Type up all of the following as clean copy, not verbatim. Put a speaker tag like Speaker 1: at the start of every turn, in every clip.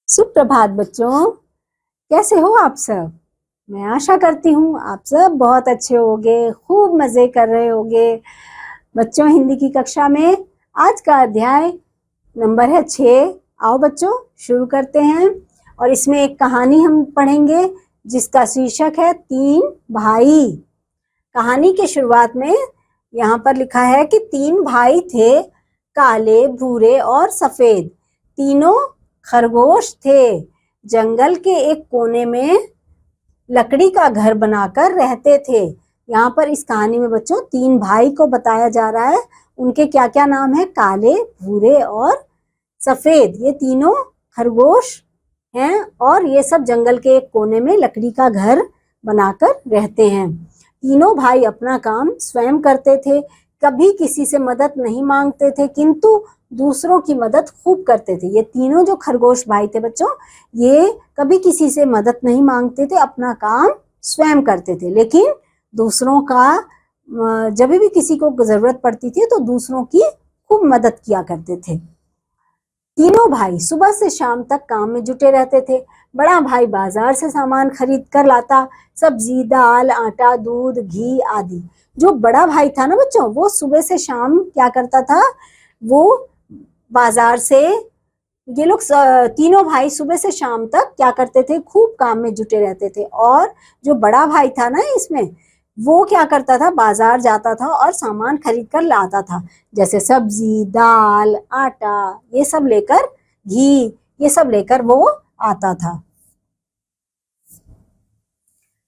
Speaker 1: सुप्रभात बच्चों, कैसे हो आप सब। मैं आशा करती हूँ आप सब बहुत अच्छे होंगे, खूब मज़े कर रहे होंगे। बच्चों, हिंदी की कक्षा में आज का अध्याय नंबर है 6। आओ बच्चों, शुरू करते हैं। और इसमें एक कहानी हम पढ़ेंगे जिसका शीर्षक है 3 भाई। कहानी की शुरुआत में यहाँ पर लिखा है कि 3 भाई थे, काले, भूरे और सफेद। तीनों खरगोश थे। जंगल के एक कोने में लकड़ी का घर बनाकर रहते थे। यहाँ पर इस कहानी में बच्चों 3 भाई को बताया जा रहा है। उनके क्या क्या नाम है? काले, भूरे और सफेद। ये तीनों खरगोश हैं और ये सब जंगल के एक कोने में लकड़ी का घर बनाकर रहते हैं। तीनों भाई अपना काम स्वयं करते थे, कभी किसी से मदद नहीं मांगते थे, किंतु दूसरों की मदद खूब करते थे। ये तीनों जो खरगोश भाई थे बच्चों, ये कभी किसी से मदद नहीं मांगते थे, अपना काम स्वयं करते थे, लेकिन दूसरों का जब भी किसी को जरूरत पड़ती थी तो दूसरों की खूब मदद किया करते थे। तीनों भाई सुबह से शाम तक काम में जुटे रहते थे। बड़ा भाई बाजार से सामान खरीद कर लाता, सब्जी, दाल, आटा, दूध, घी आदि। जो बड़ा भाई था ना बच्चों, वो सुबह से शाम क्या करता था? वो बाजार से, ये लोग तीनों भाई सुबह से शाम तक क्या करते थे? खूब काम में जुटे रहते थे। और जो बड़ा भाई था ना इसमें, वो क्या करता था? बाजार जाता था और सामान खरीद कर लाता था, जैसे सब्जी, दाल, आटा, ये सब लेकर, घी, ये सब लेकर वो आता था।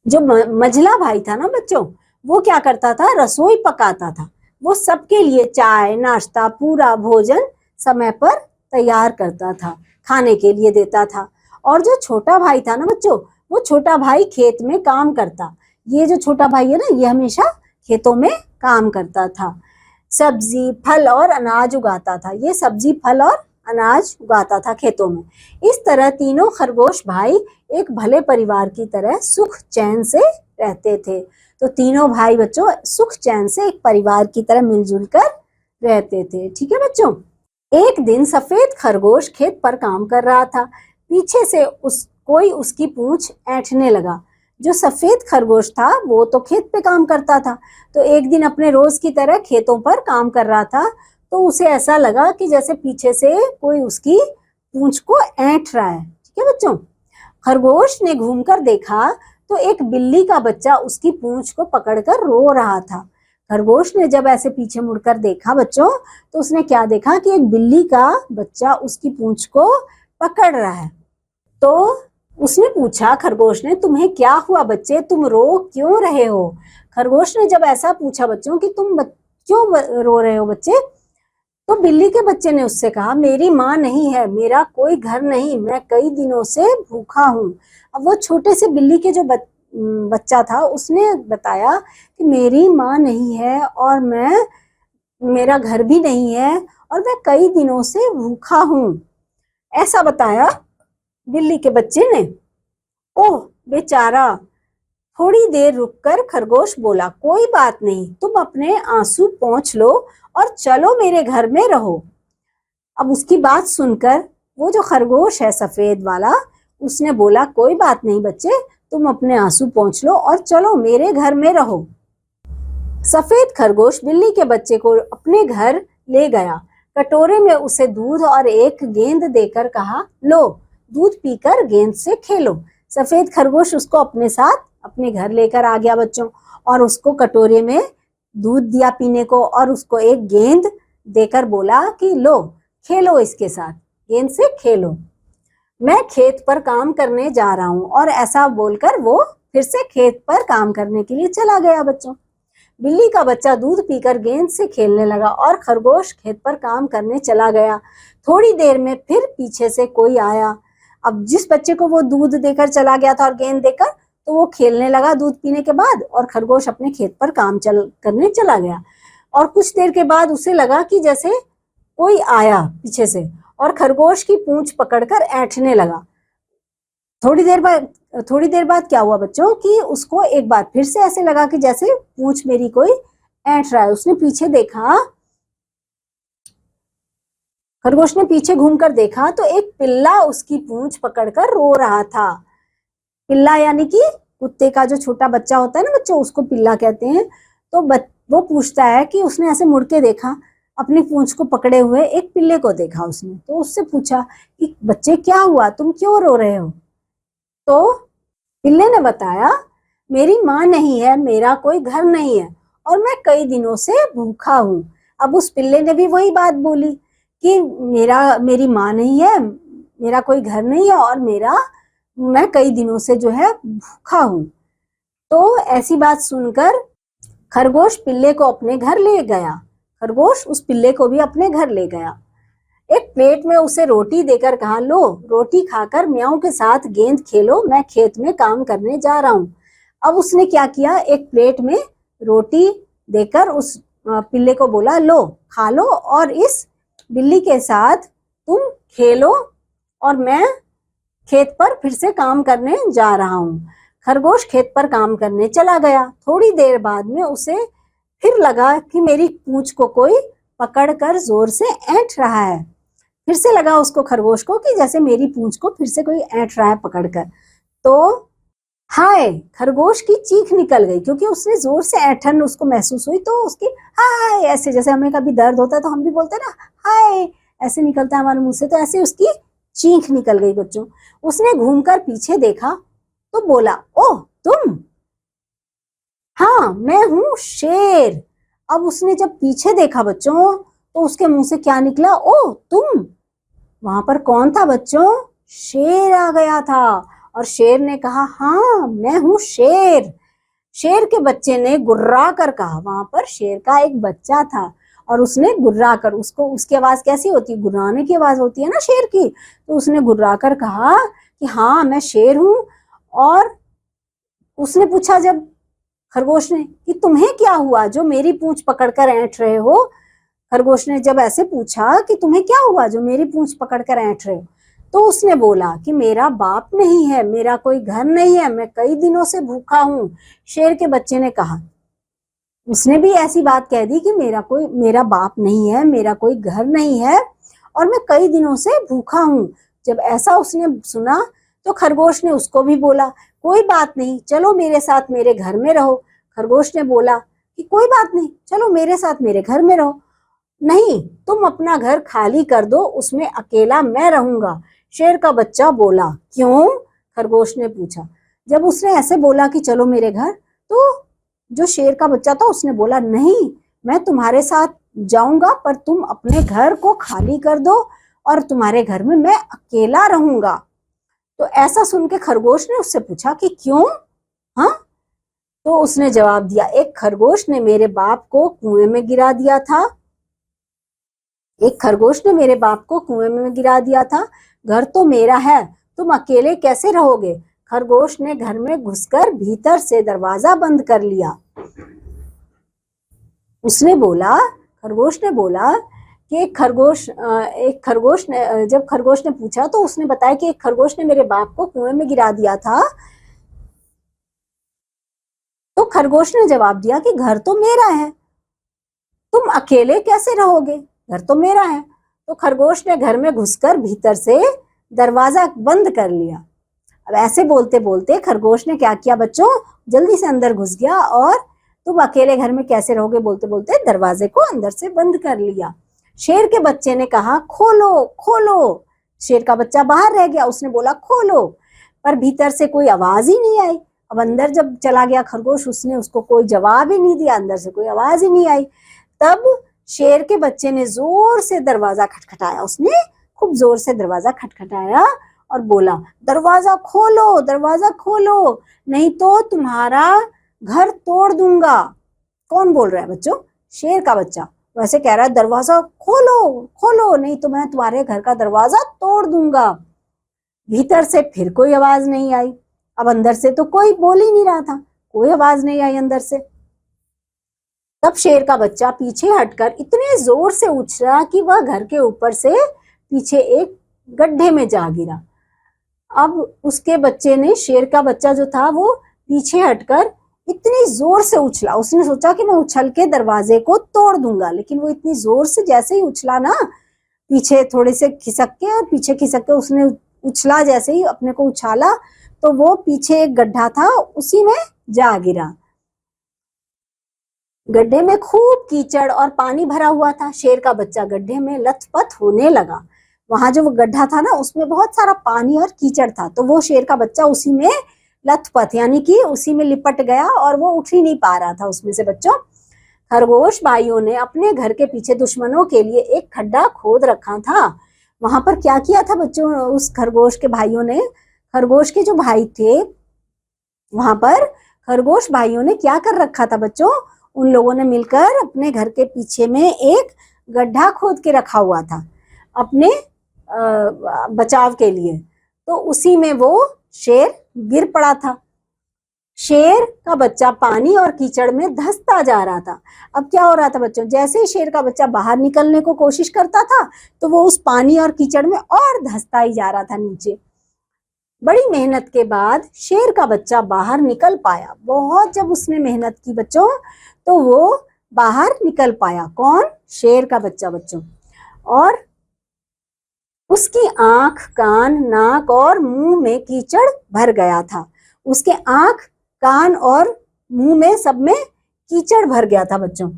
Speaker 1: जो मझला भाई था ना बच्चों, वो क्या करता था? रसोई पकाता था। वो सबके लिए चाय, नाश्ता, पूरा भोजन समय पर तैयार करता था, खाने के लिए देता था। और जो छोटा भाई था ना बच्चों, वो छोटा भाई खेत में काम करता। ये जो छोटा भाई है ना, ये हमेशा खेतों में काम करता था। सब्जी, फल और अनाज उगाता था। ये सब्जी, फल और अनाज उगाता था खेतों में। इस तरह तीनों खरगोश भाई एक भले परिवार की तरह सुख चैन से रहते थे। तो तीनों भाई बच्चों सुख चैन से एक परिवार की तरह मिलजुल कर रहते थे। ठीक है बच्चों। एक दिन सफेद खरगोश खेत पर काम कर रहा था। पीछे से कोई उसकी पूंछ ऐंठने लगा। जो सफेद खरगोश था वो तो खेत पे काम करता था, तो एक दिन अपने रोज की तरह खेतों पर काम कर रहा था, तो उसे ऐसा लगा कि जैसे पीछे से कोई उसकी पूंछ को ऐंठ रहा है। ठीक है बच्चों। खरगोश ने घूमकर देखा तो एक बिल्ली का बच्चा उसकी पूंछ को पकड़कर रो रहा था। खरगोश ने जब ऐसे पीछे मुड़कर देखा बच्चों, तो उसने क्या देखा कि एक बिल्ली का बच्चा उसकी पूंछ को पकड़ रहा है। तो उसने पूछा, खरगोश ने, तुम्हें क्या हुआ बच्चे, तुम रो क्यों रहे हो? खरगोश ने जब ऐसा पूछा बच्चों कि तुम क्यों रो रहे हो बच्चे, तो बिल्ली के बच्चे ने उससे कहा, मेरी माँ नहीं है, मेरा कोई घर नहीं, मैं कई दिनों से भूखा हूँ। अब वो छोटे से बिल्ली के जो बच्चा था, उसने बताया कि मेरी माँ नहीं है और मेरा घर भी नहीं है और मैं कई दिनों से भूखा हूँ, ऐसा बताया बिल्ली के बच्चे ने। ओह बेचारा। थोड़ी देर रुककर खरगोश बोला, कोई बात नहीं, तुम अपने आंसू पोंछ लो और चलो मेरे घर में रहो। अब उसकी बात सुनकर वो जो खरगोश है सफेद वाला, उसने बोला, कोई बात नहीं बच्चे, तुम अपने आंसू पोंछ लो और चलो मेरे घर में रहो। सफेद खरगोश बिल्ली के बच्चे को अपने घर ले गया। कटोरे में उसे दूध और एक गेंद देकर कहा, लो दूध पीकर गेंद से खेलो। सफेद खरगोश उसको अपने साथ अपने घर लेकर आ गया बच्चों, और उसको कटोरे में दूध दिया पीने को और उसको एक गेंद देकर बोला कि लो खेलो, इसके साथ गेंद से खेलो, मैं खेत पर काम करने जा रहा हूँ। और ऐसा बोलकर वो फिर से खेत पर काम करने के लिए चला गया बच्चों। बिल्ली का बच्चा दूध पीकर गेंद से खेलने लगा और खरगोश खेत पर काम करने चला गया। थोड़ी देर में फिर पीछे से कोई आया। अब जिस बच्चे को वो दूध देकर चला गया था और गेंद देकर, तो वो खेलने लगा दूध पीने के बाद, और खरगोश अपने खेत पर काम करने चला गया। और कुछ देर के बाद उसे लगा कि जैसे कोई आया पीछे से और खरगोश की पूंछ पकड़कर ऐंठने लगा। थोड़ी देर बाद क्या हुआ बच्चों कि उसको एक बार फिर से ऐसे लगा कि जैसे पूंछ मेरी कोई ऐंठ रहा है। उसने पीछे देखा खरगोश ने पीछे घूमकर देखा तो एक पिल्ला उसकी पूंछ पकड़कर रो रहा था। पिल्ला यानी कि कुत्ते का जो छोटा बच्चा होता है ना बच्चों, उसको पिल्ला कहते हैं। तो वो पूछता है कि उसने ऐसे मुड़ के देखा, अपनी पूंछ को पकड़े हुए एक पिल्ले को देखा उसने। तो उससे पूछा कि बच्चे क्या हुआ, तुम क्यों रो रहे हो? तो पिल्ले ने बताया, मेरी माँ नहीं है, मेरा कोई घर नहीं है और मैं कई दिनों से भूखा हूँ। अब उस पिल्ले ने भी वही बात बोली कि मेरी माँ नहीं है, मेरा कोई घर नहीं है और मैं कई दिनों से जो है भूखा हूँ। तो ऐसी बात सुनकर खरगोश पिल्ले को अपने घर ले गया। खरगोश उस पिल्ले को भी अपने घर ले गया। एक प्लेट में उसे रोटी देकर कहा, लो रोटी खाकर म्याऊं के साथ गेंद खेलो, मैं खेत में काम करने जा रहा हूँ। अब उसने क्या किया, एक प्लेट में रोटी देकर उस पिल्ले को बोला, लो खा लो और इस बिल्ली के साथ तुम खेलो और मैं खेत पर फिर से काम करने जा रहा हूँ। खरगोश खेत पर काम करने चला गया। थोड़ी देर बाद में उसे फिर लगा कि मेरी पूंछ को कोई पकड़कर जोर से ऐंठ रहा है। फिर से लगा उसको, खरगोश को, कि जैसे मेरी पूंछ को फिर से कोई ऐंठ रहा है पकड़कर। तो हाय, खरगोश की चीख निकल गई क्योंकि उसने जोर से ऐंठन उसको महसूस हुई। तो उसकी हाय, ऐसे जैसे हमें कभी दर्द होता है तो हम भी बोलते हैं ना हाय, ऐसे निकलता है हमारे मुंह से, तो ऐसे उसकी चीख निकल गई बच्चों। उसने घूमकर पीछे देखा तो बोला, ओह तुम? हाँ मैं हूँ शेर। अब उसने जब पीछे देखा बच्चों तो उसके मुंह से क्या निकला, ओह तुम? वहां पर कौन था बच्चों? शेर आ गया था। और शेर ने कहा, हाँ मैं हूँ शेर। शेर के बच्चे ने गुर्रा कर कहा, वहां पर शेर का एक बच्चा था और उसने गुर्रा कर, उसको उसकी आवाज कैसी होती है, गुर्राने की आवाज होती है ना शेर की। तो उसने गुर्रा कर कहा कि हाँ मैं शेर हूँ। और उसने पूछा जब खरगोश ने कि तुम्हें क्या हुआ जो मेरी पूंछ पकड़कर ऐंठ रहे हो? खरगोश ने जब ऐसे पूछा कि तुम्हें क्या हुआ जो मेरी पूंछ पकड़कर ऐंठ रहे हो, तो उसने बोला कि मेरा बाप नहीं है, मेरा कोई घर नहीं है, मैं कई दिनों से भूखा हूँ। शेर के बच्चे ने कहा, उसने भी ऐसी बात कह दी कि मेरा बाप नहीं है, मेरा कोई घर नहीं है और मैं कई दिनों से भूखा हूँ। जब ऐसा उसने सुना तो खरगोश ने उसको भी बोला, कोई बात नहीं, चलो मेरे साथ मेरे घर में रहो। खरगोश ने बोला कि कोई बात नहीं, चलो मेरे साथ मेरे घर में रहो। नहीं, तुम अपना घर खाली कर दो, उसमें अकेला मैं रहूंगा। शेर का बच्चा बोला, क्यों? खरगोश ने पूछा। जब उसने ऐसे बोला कि चलो मेरे घर, तो जो शेर का बच्चा था उसने बोला, नहीं मैं तुम्हारे साथ जाऊंगा पर तुम अपने घर को खाली कर दो और तुम्हारे घर में मैं अकेला रहूंगा। तो ऐसा सुन के खरगोश ने उससे पूछा कि क्यों? हाँ, तो उसने जवाब दिया, एक खरगोश ने मेरे बाप को कुएं में गिरा दिया था। एक खरगोश ने मेरे बाप को कुएं में गिरा दिया था। घर तो मेरा है, तुम अकेले कैसे रहोगे? खरगोश ने घर में घुसकर भीतर से दरवाजा बंद कर लिया। खरगोश ने बोला कि एक खरगोश ने, जब खरगोश ने पूछा तो उसने बताया कि एक खरगोश ने मेरे बाप को कुएं में गिरा दिया था। तो खरगोश ने जवाब दिया कि घर तो मेरा है, तुम अकेले कैसे रहोगे? घर तो मेरा है। तो खरगोश ने घर में घुसकर भीतर से दरवाजा बंद कर लिया। अब ऐसे बोलते बोलते खरगोश ने क्या किया बच्चों, जल्दी से अंदर घुस गया और तुम अकेले घर में कैसे रहोगे बोलते बोलते दरवाजे को अंदर से बंद कर लिया। शेर के बच्चे ने कहा, खोलो खोलो। शेर का बच्चा बाहर रह गया, उसने बोला खोलो, पर भीतर से कोई आवाज ही नहीं आई। अब अंदर जब चला गया खरगोश, उसने उसको कोई जवाब ही नहीं दिया, अंदर से कोई आवाज ही नहीं आई। तब शेर के बच्चे ने जोर से दरवाजा खटखटाया, उसने खूब जोर से दरवाजा खटखटाया और बोला, दरवाजा खोलो, दरवाजा खोलो, नहीं तो तुम्हारा घर तोड़ दूंगा। कौन बोल रहा है बच्चों? शेर का बच्चा। वैसे कह रहा है, दरवाजा खोलो खोलो, नहीं तो मैं तुम्हारे घर का दरवाजा तोड़ दूंगा। भीतर से फिर कोई आवाज नहीं आई। अब अंदर से तो कोई बोल ही नहीं रहा था, कोई आवाज नहीं आई अंदर से। तब शेर का बच्चा पीछे हटकर इतने जोर से उछला कि वह घर के ऊपर से पीछे एक गड्ढे में जा गिरा। अब उसके बच्चे ने, शेर का बच्चा जो था, वो पीछे हटकर इतनी जोर से उछला, उसने सोचा कि मैं उछल के दरवाजे को तोड़ दूंगा, लेकिन वो इतनी जोर से जैसे ही उछला ना, पीछे थोड़े से खिसक के और पीछे खिसक के उसने उछला, जैसे ही अपने को उछाला तो वो पीछे एक गड्ढा था, उसी में जा गिरा। गड्ढे में खूब कीचड़ और पानी भरा हुआ था। शेर का बच्चा गड्ढे में लथपथ होने लगा। वहां जो वो गड्ढा था ना, उसमें बहुत सारा पानी और कीचड़ था, तो वो शेर का बच्चा उसी में लथपथ यानी कि उसी में लिपट गया और वो उठ ही नहीं पा रहा था उसमें से। बच्चों, खरगोश भाइयों ने अपने घर के पीछे दुश्मनों के लिए एक खड्डा खोद रखा था। वहां पर क्या किया था बच्चों उस खरगोश के भाइयों ने? खरगोश के जो भाई थे, वहां पर खरगोश भाइयों ने क्या कर रखा था बच्चों? उन लोगों ने मिलकर अपने घर के पीछे में एक गड्ढा खोद के रखा हुआ था अपने बचाव के लिए। तो उसी में वो शेर गिर पड़ा था। शेर का बच्चा पानी और कीचड़ में धंसता जा रहा था। अब क्या हो रहा था बच्चों? जैसे ही शेर का बच्चा बाहर निकलने को कोशिश करता था तो वो उस पानी और कीचड़ में और धंसता ही जा रहा था नीचे। बड़ी मेहनत के बाद शेर का बच्चा बाहर निकल पाया। बहुत जब उसने मेहनत की बच्चों, तो वो बाहर निकल पाया। कौन? शेर का बच्चा बच्चों। और उसकी आंख, कान, नाक और मुंह में कीचड़ भर गया था। उसके आंख, कान और मुंह में सब में कीचड़ भर गया था बच्चों।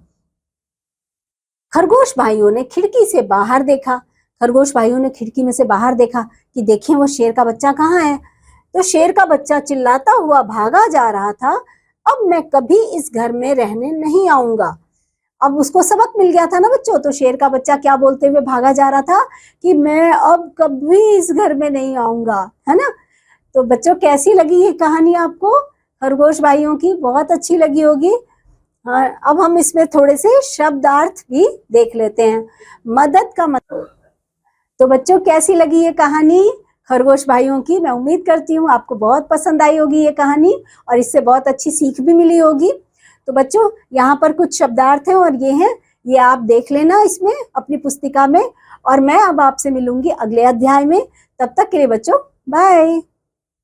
Speaker 1: खरगोश भाइयों ने खिड़की से बाहर देखा। खरगोश भाइयों ने खिड़की में से बाहर देखा कि देखें वो शेर का बच्चा कहाँ है। तो शेर का बच्चा चिल्लाता हुआ भागा जा रहा था, अब मैं कभी इस घर में रहने नहीं आऊंगा। अब उसको सबक मिल गया था ना बच्चों। तो शेर का बच्चा क्या बोलते हुए भागा जा रहा था कि मैं अब कभी इस घर में नहीं आऊंगा, है ना। तो बच्चों, कैसी लगी ये कहानी आपको? खरगोश भाइयों की बहुत अच्छी लगी होगी। हाँ, अब हम इसमें थोड़े से शब्दार्थ भी देख लेते हैं। मदद का मतलब। तो बच्चों, कैसी लगी ये कहानी खरगोश भाइयों की? मैं उम्मीद करती हूँ आपको बहुत पसंद आई होगी ये कहानी और इससे बहुत अच्छी सीख भी मिली होगी। तो बच्चों, यहाँ पर कुछ शब्दार्थ हैं और ये आप देख लेना इसमें अपनी पुस्तिका में। और मैं अब आपसे मिलूंगी अगले अध्याय में। तब तक के लिए बच्चों, बाय।